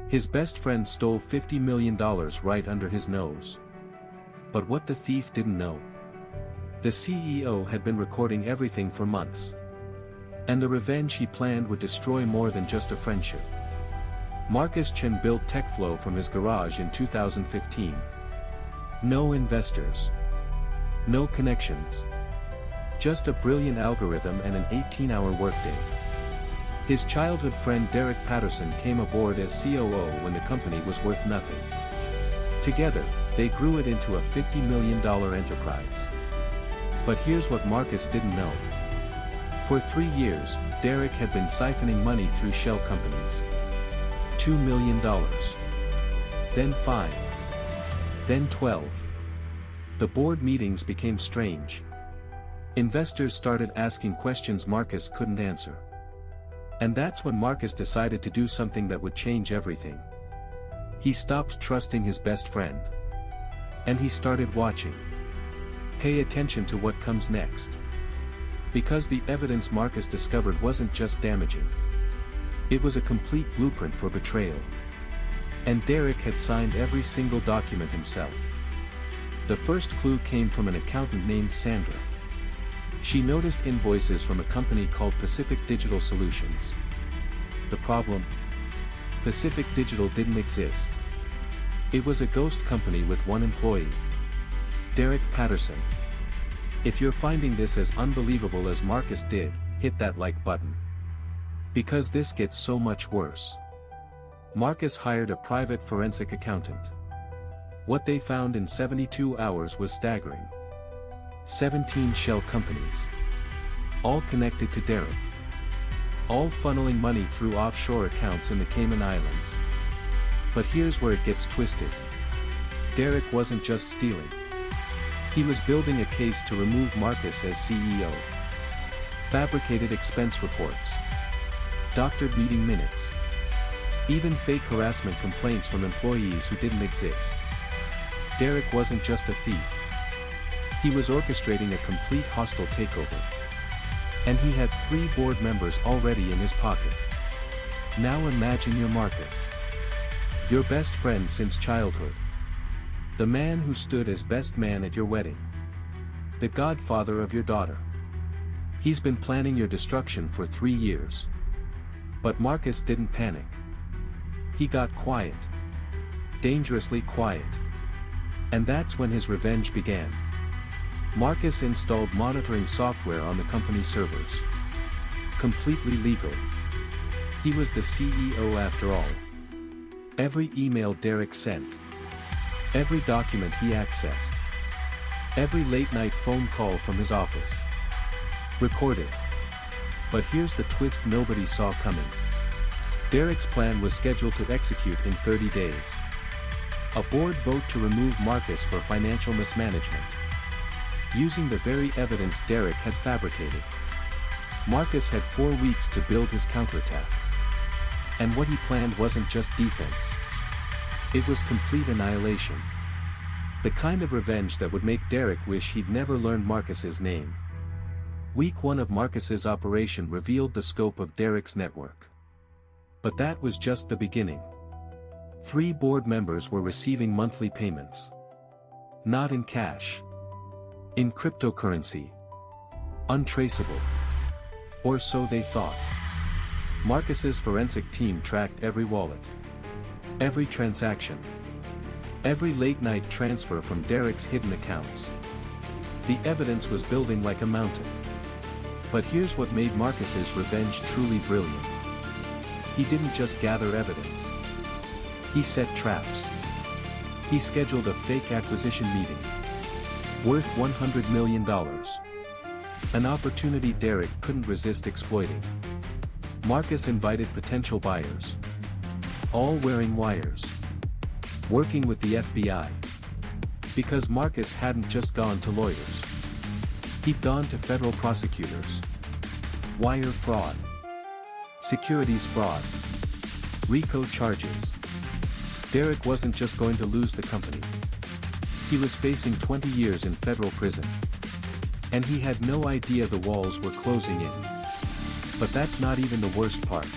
His best friend stole $50 million right under his nose. But what the thief didn't know: the CEO had been recording everything for months. And the revenge he planned would destroy more than just a friendship. Marcus Chen built TechFlow from his garage in 2015. No investors. No connections. Just a brilliant algorithm and an 18-hour workday. His childhood friend Derek Patterson came aboard as COO when the company was worth nothing. Together, they grew it into a $50 million enterprise. But here's what Marcus didn't know. For 3 years, Derek had been siphoning money through shell companies. $2 million. Then 5. Then 12. The board meetings became strange. Investors started asking questions Marcus couldn't answer. And that's when Marcus decided to do something that would change everything. He stopped trusting his best friend. And he started watching. Pay attention to what comes next. Because the evidence Marcus discovered wasn't just damaging. It was a complete blueprint for betrayal. And Derek had signed every single document himself. The first clue came from an accountant named Sandra. She noticed invoices from a company called Pacific Digital Solutions. The problem? Pacific Digital didn't exist. It was a ghost company with one employee. Derek Patterson. If you're finding this as unbelievable as Marcus did, hit that like button. Because this gets so much worse. Marcus hired a private forensic accountant. What they found in 72 hours was staggering. 17 shell companies. All connected to Derek. All funneling money through offshore accounts in the Cayman Islands. But here's where it gets twisted. Derek wasn't just stealing. He was building a case to remove Marcus as CEO. Fabricated expense reports. Doctored meeting minutes. Even fake harassment complaints from employees who didn't exist. Derek wasn't just a thief. He was orchestrating a complete hostile takeover. And he had 3 board members already in his pocket. Now imagine you're Marcus. Your best friend since childhood. The man who stood as best man at your wedding. The godfather of your daughter. He's been planning your destruction for 3 years. But Marcus didn't panic. He got quiet. Dangerously quiet. And that's when his revenge began. Marcus installed monitoring software on the company servers. Completely legal. He was the CEO after all. Every email Derek sent. Every document he accessed. Every late-night phone call from his office. Recorded. But here's the twist nobody saw coming. Derek's plan was scheduled to execute in 30 days. A board vote to remove Marcus for financial mismanagement. Using the very evidence Derek had fabricated. Marcus had 4 weeks to build his counterattack. And what he planned wasn't just defense. It was complete annihilation. The kind of revenge that would make Derek wish he'd never learned Marcus's name. Week 1 of Marcus's operation revealed the scope of Derek's network. But that was just the beginning. 3 board members were receiving monthly payments. Not in cash. In cryptocurrency. Untraceable. Or so they thought. Marcus's forensic team tracked every wallet. Every transaction. Every late-night transfer from Derek's hidden accounts. The evidence was building like a mountain. But here's what made Marcus's revenge truly brilliant. He didn't just gather evidence. He set traps. He scheduled a fake acquisition meeting. Worth $100 million. An opportunity Derek couldn't resist exploiting. Marcus invited potential buyers. All wearing wires. Working with the FBI. Because Marcus hadn't just gone to lawyers. He'd gone to federal prosecutors. Wire fraud. Securities fraud. RICO charges. Derek wasn't just going to lose the company. He was facing 20 years in federal prison. And he had no idea the walls were closing in. But that's not even the worst part.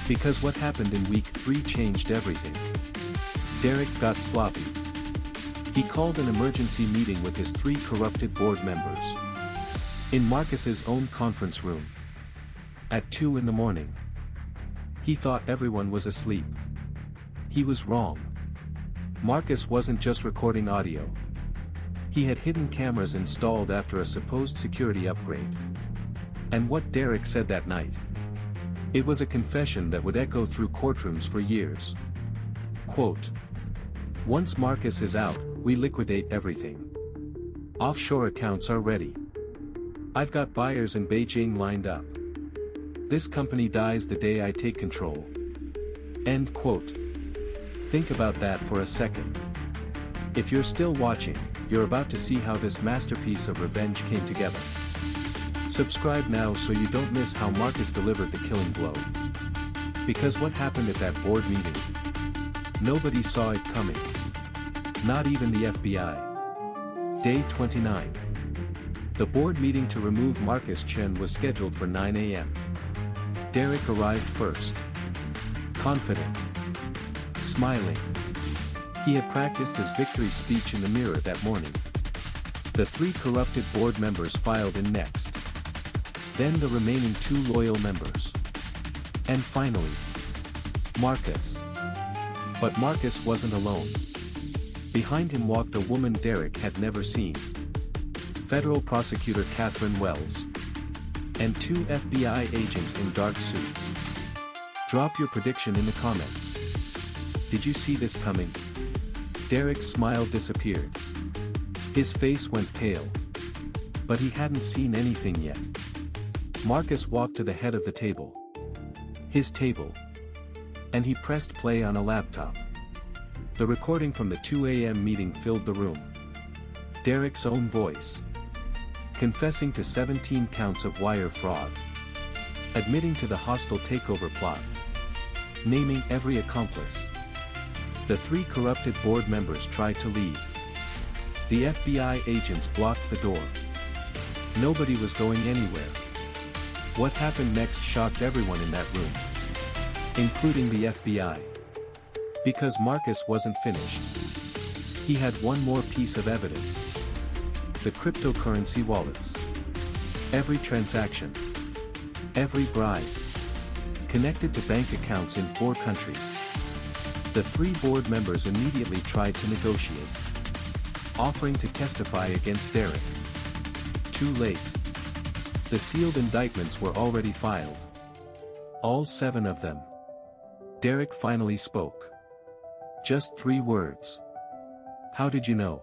Because what happened in week 3 changed everything. Derek got sloppy. He called an emergency meeting with his 3 corrupted board members. In Marcus's own conference room. At 2 in the morning. He thought everyone was asleep. He was wrong. Marcus wasn't just recording audio. He had hidden cameras installed after a supposed security upgrade. And what Derek said that night? It was a confession that would echo through courtrooms for years. Quote, "Once Marcus is out, we liquidate everything. Offshore accounts are ready. I've got buyers in Beijing lined up. This company dies the day I take control." End quote. Think about that for a second. If you're still watching, you're about to see how this masterpiece of revenge came together. Subscribe now so you don't miss how Marcus delivered the killing blow. Because what happened at that board meeting? Nobody saw it coming. Not even the FBI. Day 29. The board meeting to remove Marcus Chen was scheduled for 9 a.m. Derek arrived first. Confident. Smiling. He had practiced his victory speech in the mirror that morning. The 3 corrupted board members filed in next. Then the remaining 2 loyal members. And finally, Marcus. But Marcus wasn't alone. Behind him walked a woman Derek had never seen. Federal Prosecutor Catherine Wells. And 2 FBI agents in dark suits. Drop your prediction in the comments. Did you see this coming? Derek's smile disappeared. His face went pale. But he hadn't seen anything yet. Marcus walked to the head of the table. His table. And he pressed play on a laptop. The recording from the 2 a.m. meeting filled the room. Derek's own voice. Confessing to 17 counts of wire fraud. Admitting to the hostile takeover plot. Naming every accomplice. The 3 corrupted board members tried to leave. The FBI agents blocked the door. Nobody was going anywhere. What happened next shocked everyone in that room. Including the FBI. Because Marcus wasn't finished. He had one more piece of evidence. The cryptocurrency wallets. Every transaction. Every bribe. Connected to bank accounts in 4 countries. The 3 board members immediately tried to negotiate. Offering to testify against Derek. Too late. The sealed indictments were already filed. All 7 of them. Derek finally spoke. Just 3 words. "How did you know?"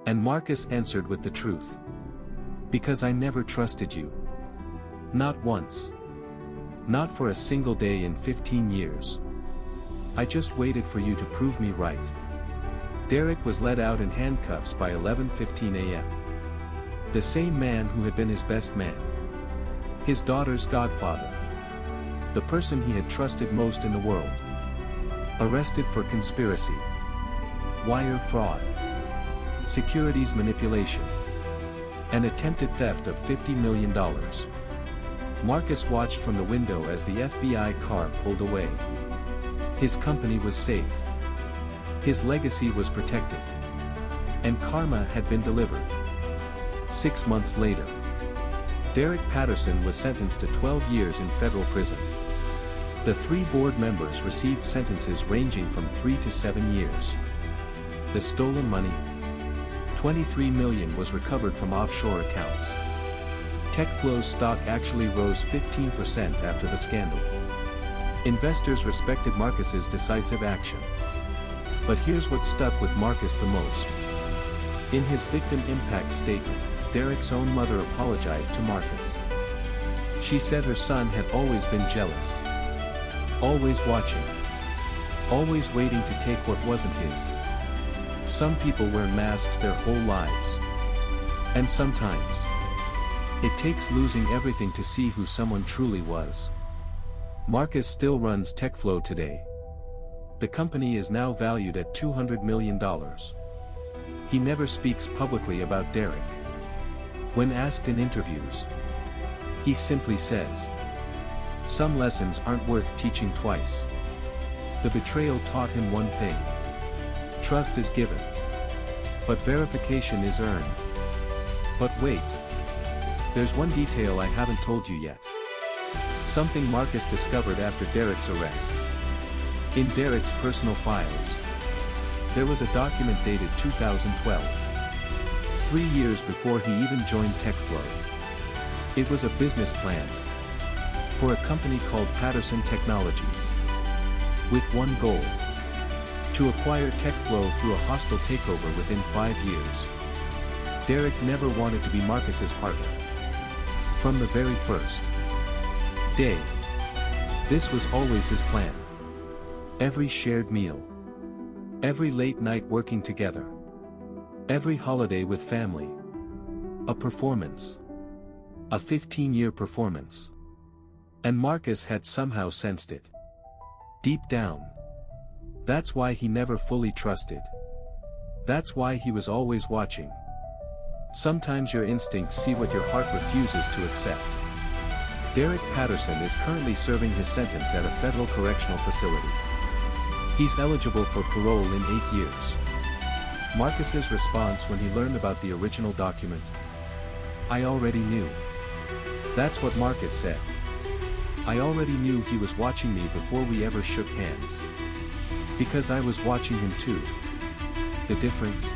And Marcus answered with the truth. "Because I never trusted you. Not once. Not for a single day in 15 years. I just waited for you to prove me right." Derek was led out in handcuffs by 11:15 a.m. The same man who had been his best man. His daughter's godfather. The person he had trusted most in the world. Arrested for conspiracy. Wire fraud. Securities manipulation. And attempted theft of $50 million. Marcus watched from the window as the FBI car pulled away. His company was safe. His legacy was protected. And karma had been delivered. 6 months later. Derek Patterson was sentenced to 12 years in federal prison. The 3 board members received sentences ranging from 3 to 7 years. The stolen money. $23 million was recovered from offshore accounts. TechFlow's stock actually rose 15% after the scandal. Investors respected Marcus's decisive action. But here's what stuck with Marcus the most. In his victim impact statement, Derek's own mother apologized to Marcus. She said her son had always been jealous. Always watching. Always waiting to take what wasn't his. Some people wear masks their whole lives. And sometimes, it takes losing everything to see who someone truly was. Marcus still runs TechFlow today. The company is now valued at $200 million. He never speaks publicly about Derek. When asked in interviews, he simply says, Some lessons aren't worth teaching twice. The betrayal taught him one thing. Trust is given. But verification is earned. But wait. There's one detail I haven't told you yet. Something Marcus discovered after Derek's arrest. In Derek's personal files, there was a document dated 2012. 3 years before he even joined TechFlow. It was a business plan for a company called Patterson Technologies, with one goal: to acquire TechFlow through a hostile takeover within 5 years. Derek never wanted to be Marcus's partner. From the very first day, this was always his plan. Every shared meal, every late night working together, every holiday with family. A performance. A 15-year performance. And Marcus had somehow sensed it. Deep down. That's why he never fully trusted. That's why he was always watching. Sometimes your instincts see what your heart refuses to accept. Derek Patterson is currently serving his sentence at a federal correctional facility. He's eligible for parole in 8 years. Marcus's response when he learned about the original document: "I already knew." That's what Marcus said. I already knew he was watching me before we ever shook hands. Because I was watching him too. The difference?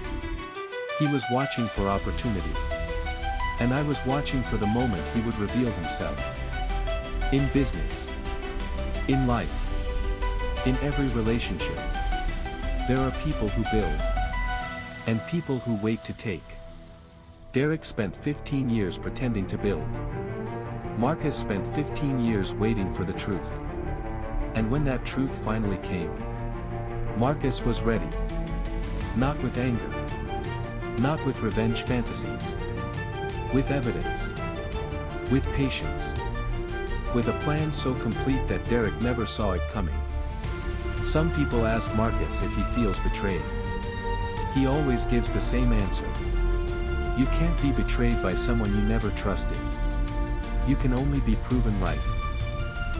He was watching for opportunity. And I was watching for the moment he would reveal himself. In business. In life. In every relationship. There are people who build. And people who wait to take. Derek spent 15 years pretending to build. Marcus spent 15 years waiting for the truth. And when that truth finally came, Marcus was ready. Not with anger. Not with revenge fantasies. With evidence. With patience. With a plan so complete that Derek never saw it coming. Some people ask Marcus if he feels betrayed. He always gives the same answer. You can't be betrayed by someone you never trusted. You can only be proven right.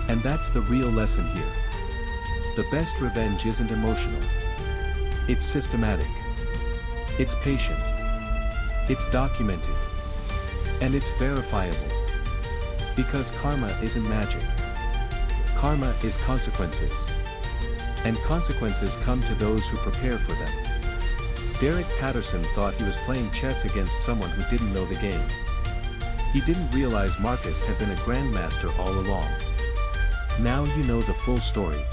And that's the real lesson here. The best revenge isn't emotional. It's systematic. It's patient. It's documented. And it's verifiable. Because karma isn't magic. Karma is consequences. And consequences come to those who prepare for them. Derek Patterson thought he was playing chess against someone who didn't know the game. He didn't realize Marcus had been a grandmaster all along. Now you know the full story.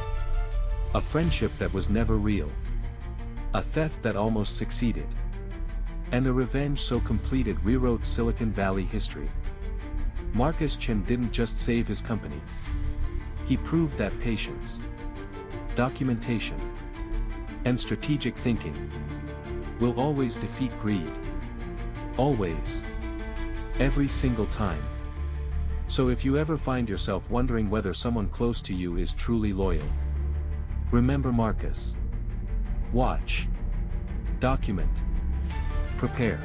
A friendship that was never real. A theft that almost succeeded. And a revenge so completed rewrote Silicon Valley history. Marcus Chen didn't just save his company. He proved that patience, documentation, and strategic thinking will always defeat greed. Always. Every single time. So if you ever find yourself wondering whether someone close to you is truly loyal, remember Marcus. Watch. Document. Prepare.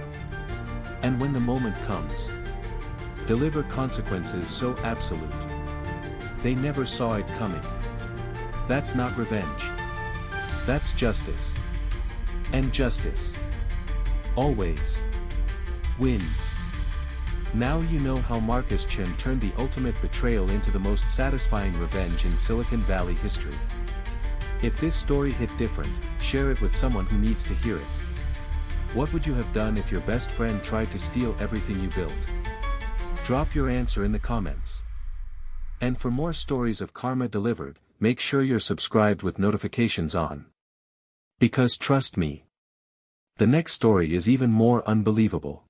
And when the moment comes, deliver consequences so absolute. They never saw it coming. That's not revenge. That's justice. And justice always wins. Now you know how Marcus Chen turned the ultimate betrayal into the most satisfying revenge in Silicon Valley history. If this story hit different, share it with someone who needs to hear it. What would you have done if your best friend tried to steal everything you built? Drop your answer in the comments. And for more stories of karma delivered, make sure you're subscribed with notifications on. Because trust me, the next story is even more unbelievable.